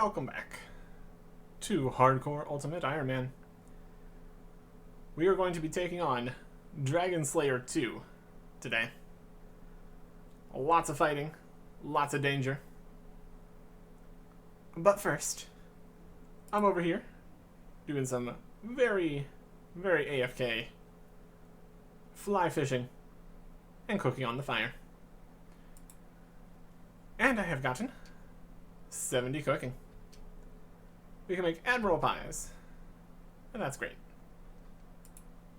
welcome back to Hardcore Ultimate Iron Man. We are going to be taking on Dragon Slayer 2 today. Lots of fighting, lots of danger. But first, I'm over here doing some very AFK fly fishing and cooking on the fire. And I have gotten 70 cooking. We can make admiral pies, and that's great.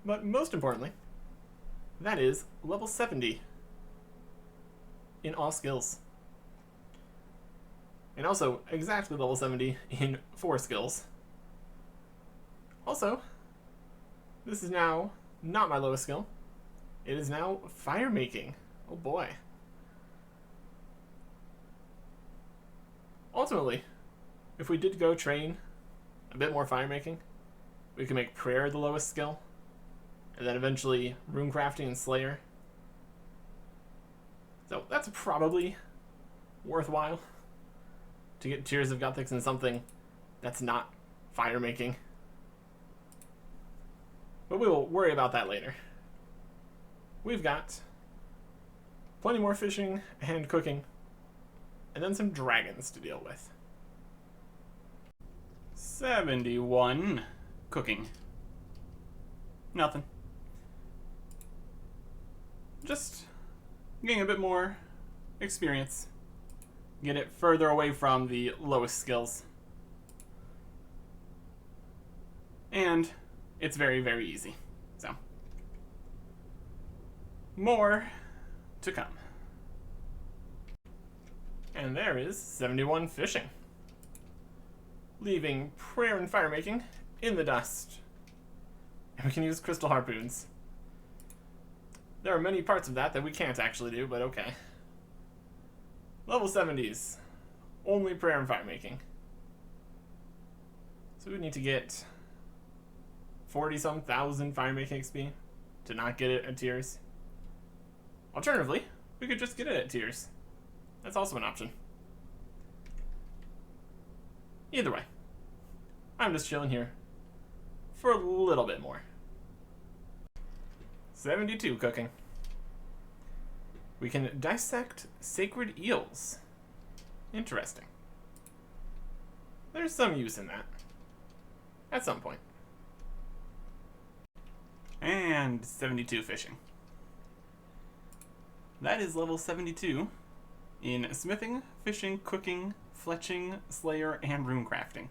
But most importantly, that is level 70 in all skills. And also exactly level 70 in 4 skills. Also, this is now not my lowest skill. It is now fire making. Oh boy. Ultimately, if we did go train a bit more fire making, we can make prayer the lowest skill, and then eventually runecrafting and slayer. So that's probably worthwhile to get Tears of Gothics in something that's not fire making. But we will worry about that later. We've got plenty more fishing and cooking, and then some dragons to deal with. 71 cooking. Nothing. Just getting a bit more experience. Get it further away from the lowest skills. And it's very easy. So, more to come. And there is 71 fishing, leaving prayer and fire making in the dust. And we can use crystal harpoons. There are many parts of that we can't actually do, but okay. Level 70s, only prayer and fire making. So we need to get 40-some thousand fire making XP to not get it at Tears. Alternatively, we could just get it at Tears. That's also an option. Either way, I'm just chilling here for a little bit more. 72 cooking. We can dissect sacred eels. Interesting. There's some use in that. At some point. And 72 fishing. That is level 72 in smithing, fishing, cooking, fletching, slayer, and runecrafting.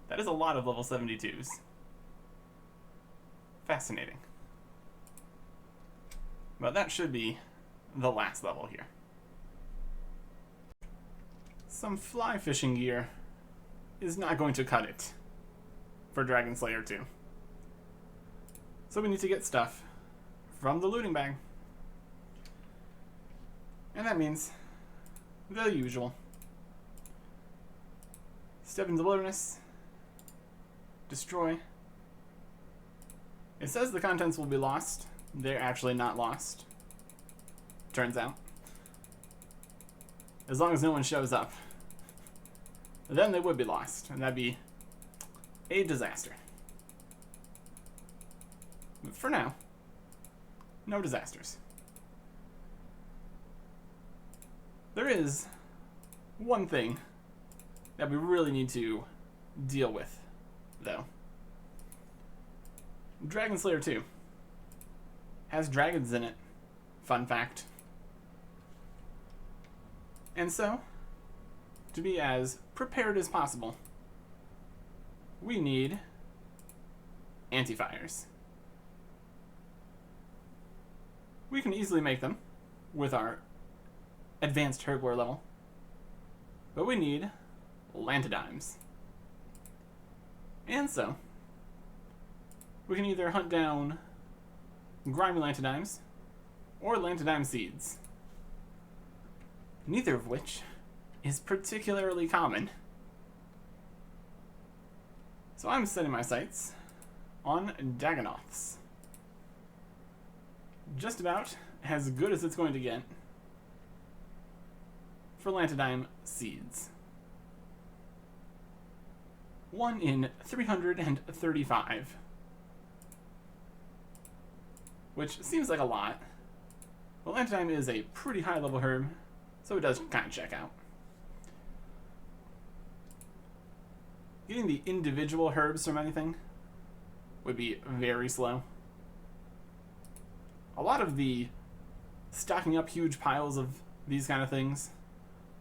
That is a lot of level 72s. Fascinating. But that should be the last level here. Some fly fishing gear is not going to cut it for Dragon Slayer 2. So we need to get stuff from the looting bag. And that means the usual. Step into the wilderness. Destroy. It says the contents will be lost. They're actually not lost. Turns out. As long as no one shows up. Then they would be lost. And that'd be a disaster. But for now, no disasters. There is one thing that we really need to deal with, though. Dragon Slayer 2 has dragons in it. Fun fact. And so, to be as prepared as possible, we need anti-fires. We can easily make them with our advanced herdlore level, but we need lantidimes. And so, we can either hunt down grimy lantidimes or lantidime seeds, neither of which is particularly common. So I'm setting my sights on Dagonoths. Just about as good as it's going to get for lantidime seeds. 1 in 335. Which seems like a lot. Well, Lantidime is a pretty high level herb, so it does kind of check out. Getting the individual herbs from anything would be very slow. A lot of the stocking up huge piles of these kind of things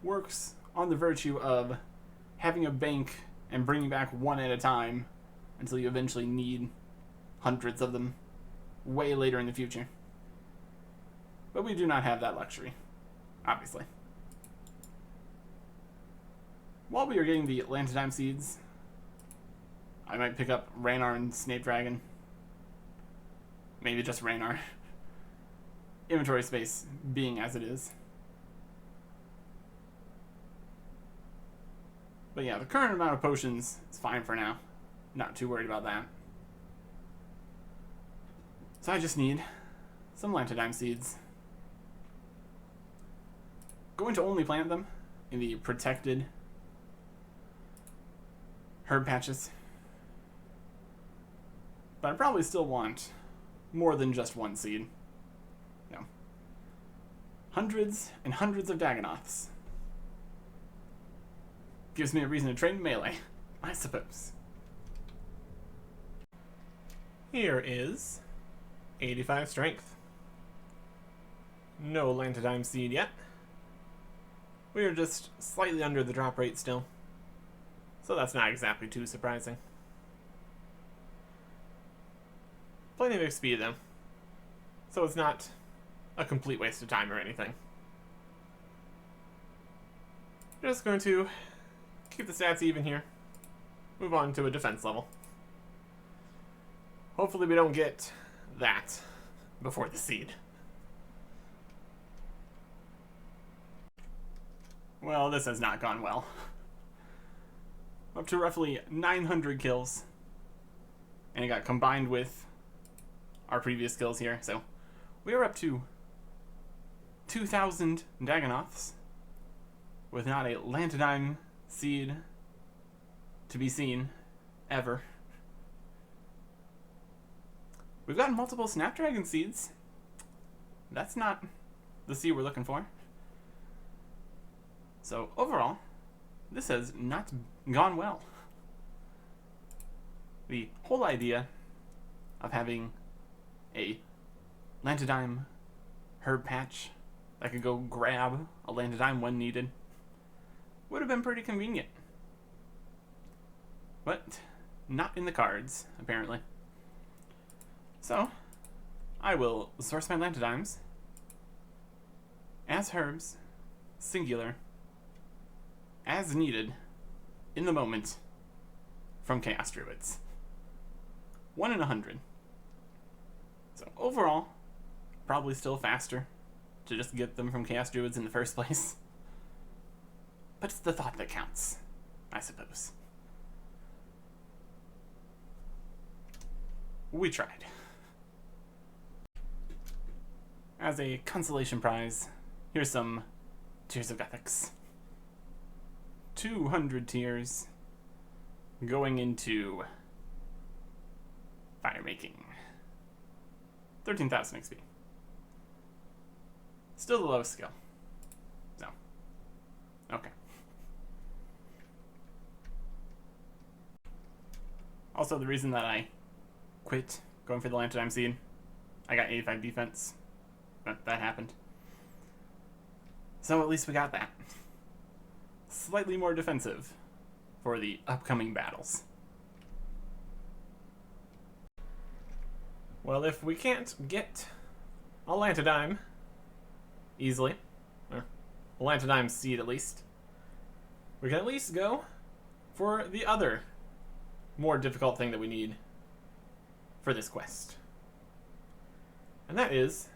works on the virtue of having a bank and bringing back one at a time until you eventually need hundreds of them way later in the future. But we do not have that luxury, obviously. While we are getting the Lantidime seeds, I might pick up Ranar and Snape Dragon. Maybe just Ranar. Inventory space being as it is. But yeah, the current amount of potions is fine for now. Not too worried about that. So I just need some Lantidime seeds. Going to only plant them in the protected herb patches. But I probably still want more than just one seed. No. Hundreds and hundreds of Dagonoths. Gives me a reason to train melee, I suppose. Here is 85 strength. No Lantidime seed yet. We are just slightly under the drop rate still, so that's not exactly too surprising. Plenty of XP though, so it's not a complete waste of time or anything. Just going to keep the stats even here. Move on to a defense level. Hopefully we don't get that before the seed. Well, this has not gone well. Up to roughly 900 kills. And it got combined with our previous kills here. So we are up to 2,000 Dagonoths with not a Lantidime seed to be seen ever. We've gotten multiple Snapdragon seeds. That's not the seed we're looking for. So overall, this has not gone well. The whole idea of having a Lantidime herb patch that could go grab a Lantidime when needed would have been pretty convenient. But not in the cards, apparently. So, I will source my Lantidimes as herbs, singular, as needed, in the moment, from Chaos Druids. 1 in 100. So overall, probably still faster to just get them from Chaos Druids in the first place. But it's the thought that counts, I suppose. We tried. As a consolation prize, here's some Tears of Ethics. 200 tears going into fire making. 13,000 XP. Still the lowest skill. No. Okay. Also, the reason that I quit going for the Lantidime seed, I got 85 defense. That happened. So at least we got that. Slightly more defensive for the upcoming battles. Well, if we can't get a Lantidime easily, or a Lantidime seed at least, we can at least go for the other more difficult thing that we need for this quest. And that is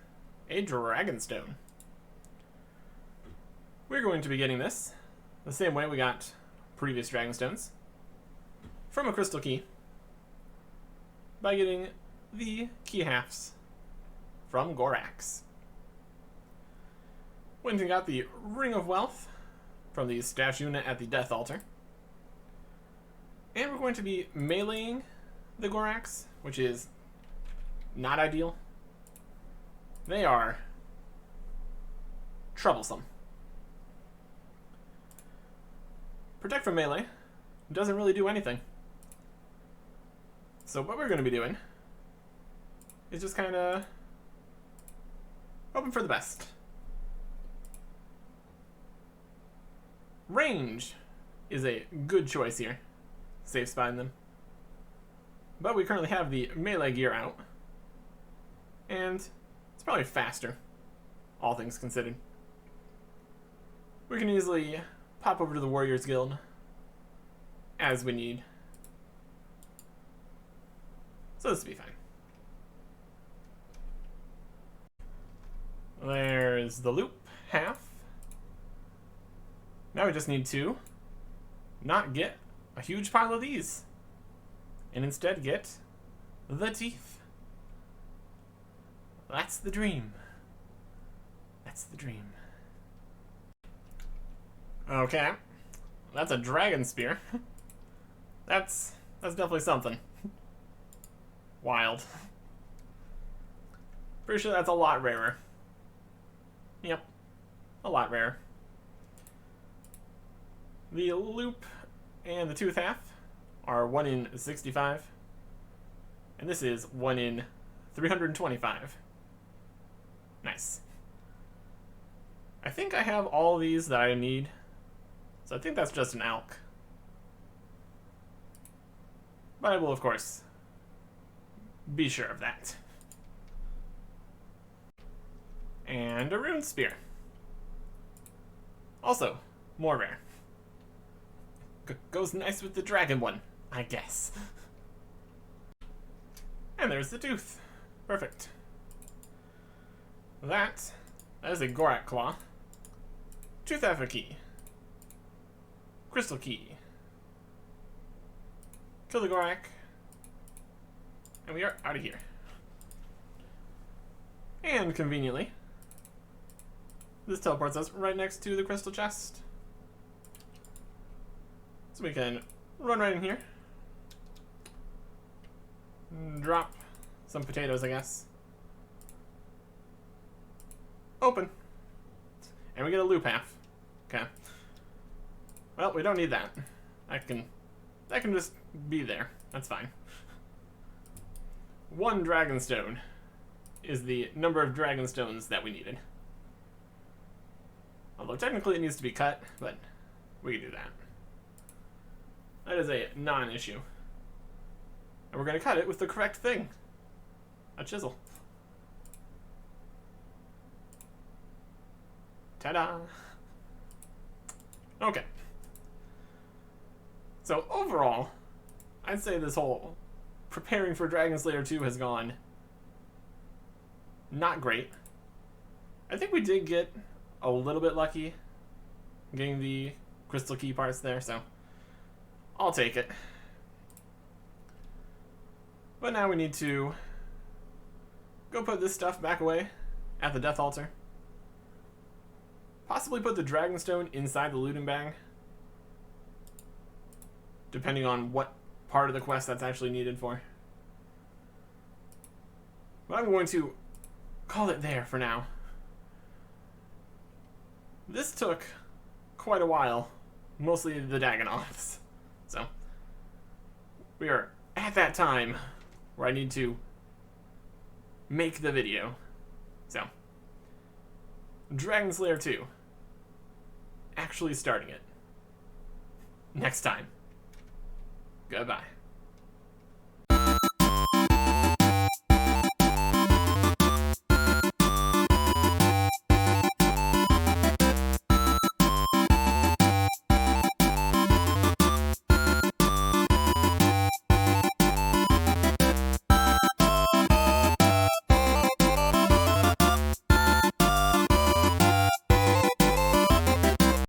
a Dragonstone. We're going to be getting this the same way we got previous Dragonstones, from a crystal key, by getting the key halves from Gorax. Went and got the Ring of Wealth from the stash unit at the Death Altar. And we're going to be meleeing the Gorax, which is not ideal. They are troublesome. Protect from melee doesn't really do anything. So what we're going to be doing is just kind of hoping for the best. Range is a good choice here. Safe spotting them. But we currently have the melee gear out. And it's probably faster, all things considered. We can easily pop over to the Warriors Guild as we need. So this will be fine. There's the loop, half. Now we just need to not get a huge pile of these, and instead get the teeth. That's the dream. That's the dream. Okay. That's a dragon spear. That's definitely something. Wild. Pretty sure that's a lot rarer. Yep. A lot rarer. The loop and the tooth half are 1 in 65. And this is 1 in 325. Nice. I think I have all these that I need. So I think that's just an alk. But I will, of course, be sure of that. And a rune spear. Also, more rare. Goes nice with the dragon one, I guess. And there's the tooth. Perfect. That is a Gorak claw. Tooth half a key. Crystal key. Kill the Gorak. And we are out of here. And conveniently, this teleports us right next to the crystal chest. So we can run right in here. Drop some potatoes, I guess. Open. And we get a loop half. Okay. Well, we don't need that. That can just be there. That's fine. 1 dragonstone is the number of dragonstones that we needed. Although technically it needs to be cut, but we can do that. That is a non-issue. And we're going to cut it with the correct thing. A chisel. Ta-da! Okay. So overall, I'd say this whole preparing for Dragon Slayer 2 has gone not great. I think we did get a little bit lucky getting the crystal key parts there, so I'll take it. But now we need to go put this stuff back away at the Death Altar. Possibly put the Dragonstone inside the looting bag, depending on what part of the quest that's actually needed for. But I'm going to call it there for now. This took quite a while, mostly the Dagonoths. So, we are at that time where I need to make the video. So, Dragon Slayer 2. Actually starting it. Next time. Goodbye.